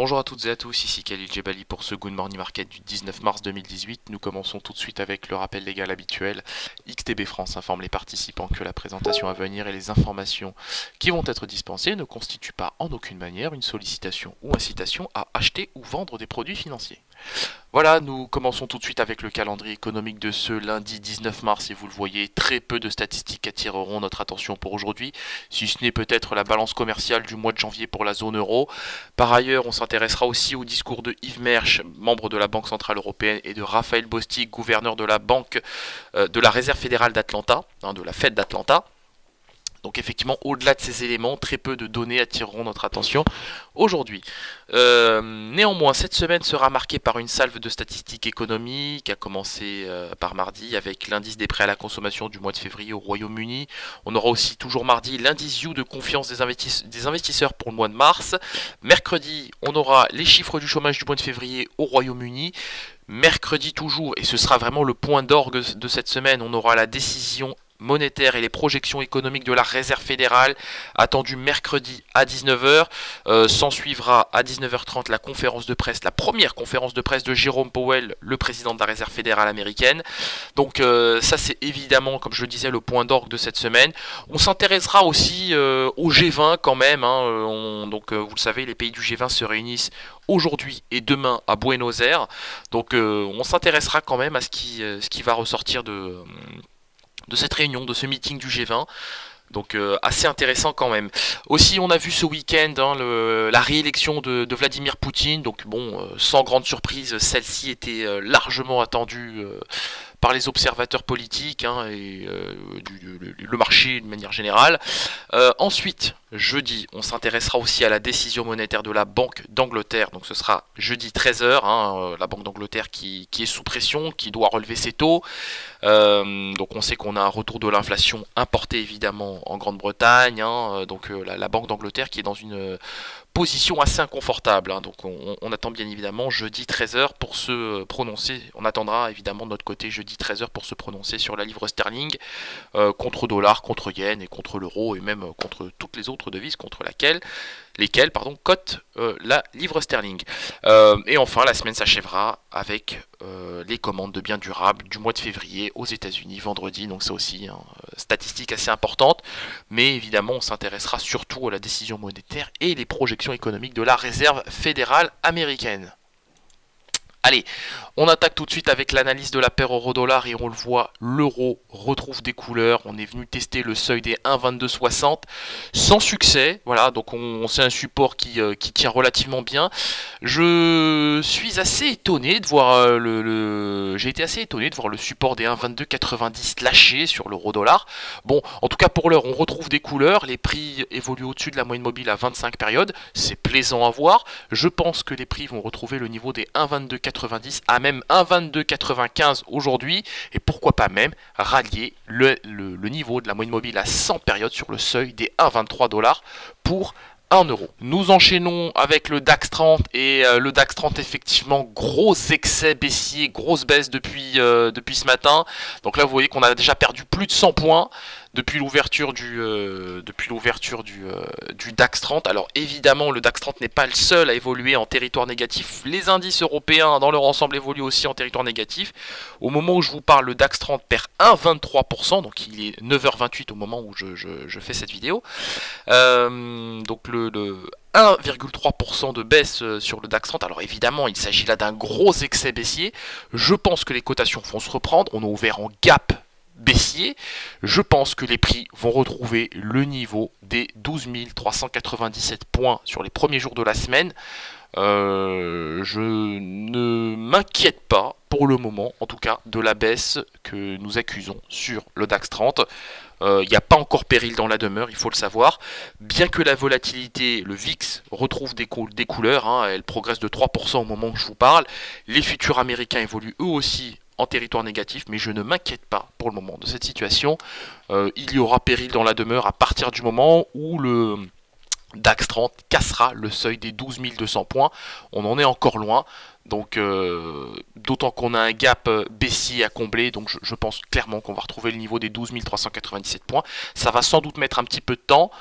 Bonjour à toutes et à tous, ici Khalil Djebali pour ce Good Morning Market du 19 mars 2018. Nous commençons tout de suite avec le rappel légal habituel. XTB France informe les participants que la présentation à venir et les informations qui vont être dispensées ne constituent pas en aucune manière une sollicitation ou incitation à acheter ou vendre des produits financiers. Voilà, nous commençons tout de suite avec le calendrier économique de ce lundi 19 mars et vous le voyez, très peu de statistiques attireront notre attention pour aujourd'hui, si ce n'est peut-être la balance commerciale du mois de janvier pour la zone euro. Par ailleurs, on s'intéressera aussi au discours de Yves Mersch, membre de la Banque Centrale Européenne, et de Raphaël Bostic, gouverneur de la Banque de la Réserve Fédérale d'Atlanta, de la Fed d'Atlanta. Donc effectivement, au-delà de ces éléments, très peu de données attireront notre attention aujourd'hui. Néanmoins, cette semaine sera marquée par une salve de statistiques économiques, à commencer par mardi avec l'indice des prêts à la consommation du mois de février au Royaume-Uni. On aura aussi toujours mardi l'indice You de confiance des investisseurs pour le mois de mars. Mercredi, on aura les chiffres du chômage du mois de février au Royaume-Uni. Mercredi toujours, et ce sera vraiment le point d'orgue de cette semaine, on aura la décision monétaire et les projections économiques de la Réserve fédérale attendues mercredi à 19 h. S'en suivra à 19 h 30 la conférence de presse, la première conférence de presse de Jérôme Powell, le président de la Réserve fédérale américaine. Donc ça c'est évidemment, comme je le disais, le point d'orgue de cette semaine. On s'intéressera aussi au G20 quand même. Vous le savez, les pays du G20 se réunissent aujourd'hui et demain à Buenos Aires. Donc on s'intéressera quand même à ce qui va ressortir de cette réunion, de ce meeting du G20. Donc assez intéressant quand même. Aussi on a vu ce week-end la réélection de Vladimir Poutine. Donc bon, sans grande surprise, celle-ci était largement attendue par les observateurs politiques et le marché de manière générale. Ensuite, jeudi, on s'intéressera aussi à la décision monétaire de la Banque d'Angleterre. Donc ce sera jeudi 13 h, la Banque d'Angleterre qui est sous pression, qui doit relever ses taux. Donc on sait qu'on a un retour de l'inflation importée évidemment en Grande-Bretagne. La Banque d'Angleterre qui est dans une position assez inconfortable. Donc on attend bien évidemment jeudi 13 h pour se prononcer. On attendra évidemment de notre côté jeudi 13 h pour se prononcer sur la livre sterling contre dollar, contre yen et contre l'euro et même contre toutes les autres devises contre lesquelles cote la livre sterling. Et enfin la semaine s'achèvera avec les commandes de biens durables du mois de février aux États-Unis vendredi. Donc c'est aussi statistique assez importante, mais évidemment on s'intéressera surtout à la décision monétaire et les projections économiques de la Réserve fédérale américaine. Allez, on attaque tout de suite avec l'analyse de la paire euro-dollar et on le voit, l'euro retrouve des couleurs. On est venu tester le seuil des 1,2260 sans succès. Voilà, donc c'est un support qui tient relativement bien. Je suis assez étonné de voir j'ai été assez étonné de voir le support des 1,2290 lâché sur l'euro-dollar. Bon, en tout cas pour l'heure, on retrouve des couleurs. Les prix évoluent au-dessus de la moyenne mobile à 25 périodes. C'est plaisant à voir. Je pense que les prix vont retrouver le niveau des 1,2290 à même 1,2295 aujourd'hui, et pourquoi pas même rallier le niveau de la moyenne mobile à 100 périodes sur le seuil des 1,23 $ pour 1 euro. Nous enchaînons avec le DAX 30 et le DAX 30 effectivement gros excès baissier, grosse baisse depuis ce matin. Donc là vous voyez qu'on a déjà perdu plus de 100 points depuis l'ouverture du DAX 30. Alors évidemment le DAX 30 n'est pas le seul à évoluer en territoire négatif. Les indices européens dans leur ensemble évoluent aussi en territoire négatif. Au moment où je vous parle, le DAX 30 perd 1,23%, donc il est 9 h 28 au moment où je fais cette vidéo. Donc le 1,3% de baisse sur le DAX 30. Alors évidemment, il s'agit là d'un gros excès baissier. Je pense que les cotations vont se reprendre. On a ouvert en gap baissier. Je pense que les prix vont retrouver le niveau des 12 397 points sur les premiers jours de la semaine. Je ne m'inquiète pas pour le moment, en tout cas, de la baisse que nous accusons sur le DAX 30. Il n'y a pas encore péril dans la demeure, il faut le savoir. Bien que la volatilité, le VIX, retrouve des couleurs, elle progresse de 3% au moment où je vous parle. Les futurs américains évoluent eux aussi en territoire négatif, mais je ne m'inquiète pas pour le moment de cette situation. Il y aura péril dans la demeure à partir du moment où DAX 30 cassera le seuil des 12 200 points. On en est encore loin. Donc, d'autant qu'on a un gap baissier à combler, donc je pense clairement qu'on va retrouver le niveau des 12 397 points. Ça va sans doute mettre un petit peu de temps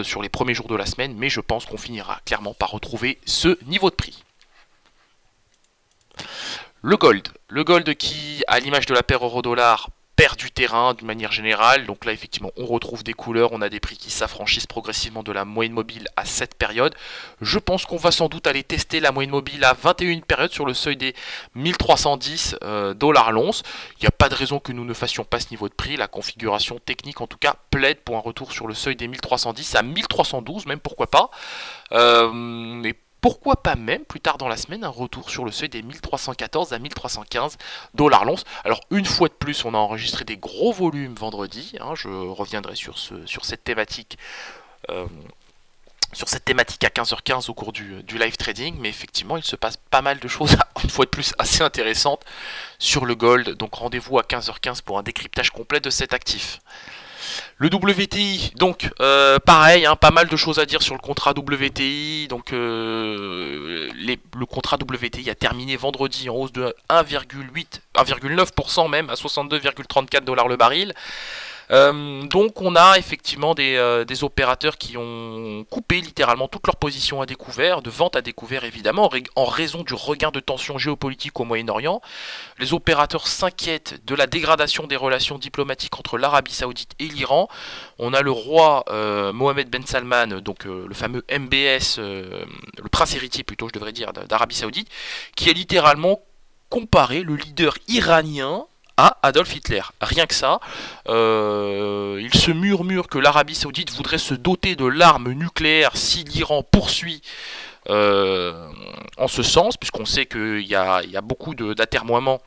sur les premiers jours de la semaine, mais je pense qu'on finira clairement par retrouver ce niveau de prix. Le gold qui, à l'image de la paire euro-dollar, perd du terrain d'une manière générale. Donc là, effectivement, on retrouve des couleurs, on a des prix qui s'affranchissent progressivement de la moyenne mobile à cette période. Je pense qu'on va sans doute aller tester la moyenne mobile à 21 périodes sur le seuil des 1310 dollars l'once. Il n'y a pas de raison que nous ne fassions pas ce niveau de prix. La configuration technique, en tout cas, plaide pour un retour sur le seuil des 1310 à 1312, même pourquoi pas. Mais pourquoi pas même, plus tard dans la semaine, un retour sur le seuil des 1314 à 1315 dollars l'once. Alors, une fois de plus, on a enregistré des gros volumes vendredi. Hein, je reviendrai sur cette thématique. Sur cette thématique à 15h15 au cours du live trading, mais effectivement il se passe pas mal de choses, une fois de plus assez intéressantes sur le gold, donc rendez-vous à 15h15 pour un décryptage complet de cet actif. Le WTI, donc pareil, hein, pas mal de choses à dire sur le contrat WTI. Donc le contrat WTI a terminé vendredi en hausse de 1,9% même à 62,34 dollars le baril. Donc on a effectivement des opérateurs qui ont coupé littéralement toutes leurs positions à découvert, de vente à découvert évidemment, en raison du regain de tensions géopolitiques au Moyen-Orient. Les opérateurs s'inquiètent de la dégradation des relations diplomatiques entre l'Arabie Saoudite et l'Iran. On a le roi Mohammed Ben Salman, donc le fameux MBS, le prince héritier plutôt je devrais dire, d'Arabie Saoudite, qui a littéralement comparé le leader iranien à Adolf Hitler. Rien que ça, il se murmure que l'Arabie Saoudite voudrait se doter de l'arme nucléaire si l'Iran poursuit en ce sens, puisqu'on sait qu'il y a beaucoup d'atermoiements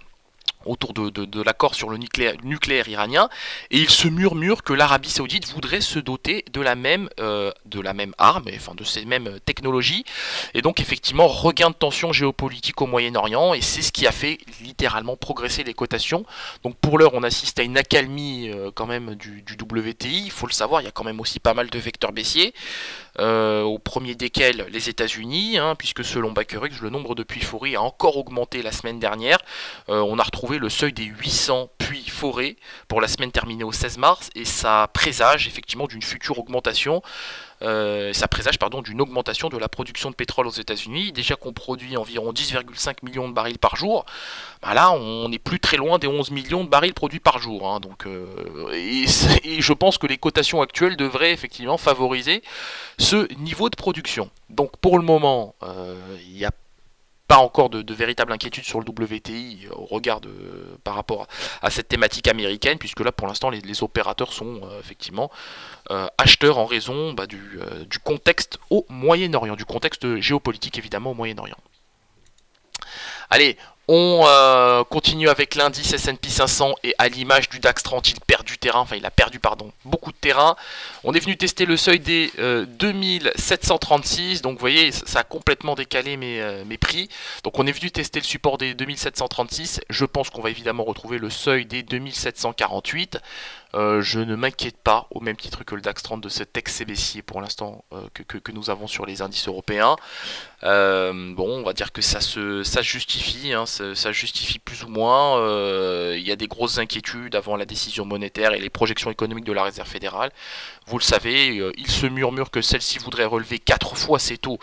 autour de l'accord sur le nucléaire iranien, et il se murmure que l'Arabie Saoudite voudrait se doter de la même arme, enfin de ces mêmes technologies, et donc effectivement regain de tension géopolitique au Moyen-Orient, et c'est ce qui a fait littéralement progresser les cotations. Donc pour l'heure on assiste à une accalmie quand même du WTI, il faut le savoir, il y a quand même aussi pas mal de vecteurs baissiers, au premier desquels les États-Unis, hein, puisque selon Bakery, le nombre de puits forés a encore augmenté la semaine dernière. On a retrouvé le seuil des 800 puits forés pour la semaine terminée au 16 mars, et ça présage effectivement d'une future augmentation. D'une augmentation de la production de pétrole aux États-Unis. Déjà qu'on produit environ 10,5 millions de barils par jour, bah là on n'est plus très loin des 11 millions de barils produits par jour. Hein. Donc, et je pense que les cotations actuelles devraient effectivement favoriser ce niveau de production. Donc pour le moment, il n'y a pas encore de véritable inquiétude sur le WTI au regard par rapport à cette thématique américaine, puisque là pour l'instant les opérateurs sont effectivement acheteurs en raison du contexte au Moyen-Orient, du contexte géopolitique évidemment au Moyen-Orient. Allez, on continue avec l'indice S&P 500, et à l'image du DAX 30, il perd du terrain, enfin il a perdu beaucoup de terrain. On est venu tester le seuil des 2736, donc vous voyez ça a complètement décalé mes prix. Donc on est venu tester le support des 2736, je pense qu'on va évidemment retrouver le seuil des 2748. Je ne m'inquiète pas, au même titre que le DAX 30, de cet excès baissier pour l'instant que nous avons sur les indices européens. Bon, on va dire que ça justifie, hein, ça justifie plus ou moins. Il y a des grosses inquiétudes avant la décision monétaire et les projections économiques de la Réserve fédérale. Vous le savez, il se murmure que celle-ci voudrait relever 4 fois ses taux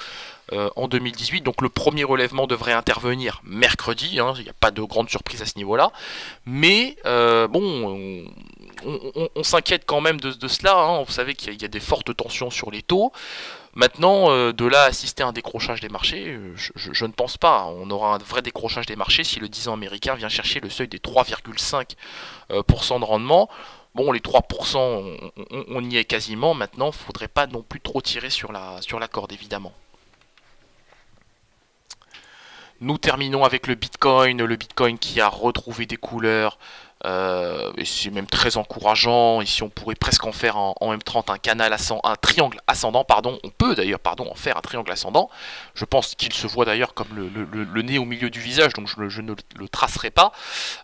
en 2018, donc le premier relèvement devrait intervenir mercredi, hein, il n'y a pas de grande surprise à ce niveau-là, mais bon, on s'inquiète quand même de cela, hein. Vous savez qu'il y a des fortes tensions sur les taux. Maintenant, de là à assister à un décrochage des marchés, je ne pense pas. On aura un vrai décrochage des marchés si le 10 ans américain vient chercher le seuil des 3,5% de rendement. Bon, les 3%, on y est quasiment. Maintenant, il ne faudrait pas non plus trop tirer sur la corde, évidemment. Nous terminons avec le Bitcoin qui a retrouvé des couleurs, et c'est même très encourageant. Ici on pourrait presque en faire en M30 un triangle ascendant, on peut d'ailleurs en faire un triangle ascendant. Je pense qu'il se voit d'ailleurs comme le nez au milieu du visage, donc je ne le tracerai pas.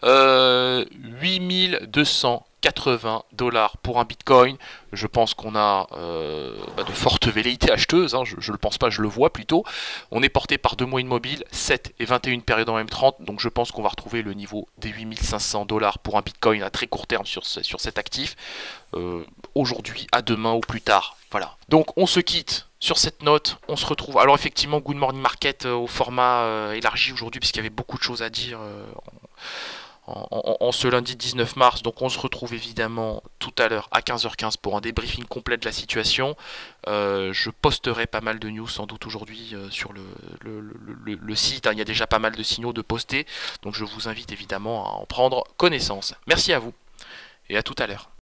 8240 $80 pour un Bitcoin. Je pense qu'on a de fortes velléités acheteuses, hein, je le pense pas, je le vois plutôt. On est porté par 2 mois immobiles, 7 et 21 périodes en M30, donc je pense qu'on va retrouver le niveau des $8500 pour un Bitcoin à très court terme sur cet actif, aujourd'hui, à demain ou plus tard. Voilà. Donc on se quitte sur cette note, on se retrouve. Alors effectivement, Good Morning Market au format élargi aujourd'hui, puisqu'il y avait beaucoup de choses à dire en ce lundi 19 mars. Donc on se retrouve évidemment tout à l'heure à 15h15 pour un débriefing complet de la situation. Je posterai pas mal de news sans doute aujourd'hui sur le site. Il y a déjà pas mal de signaux de postés. Donc je vous invite évidemment à en prendre connaissance. Merci à vous et à tout à l'heure.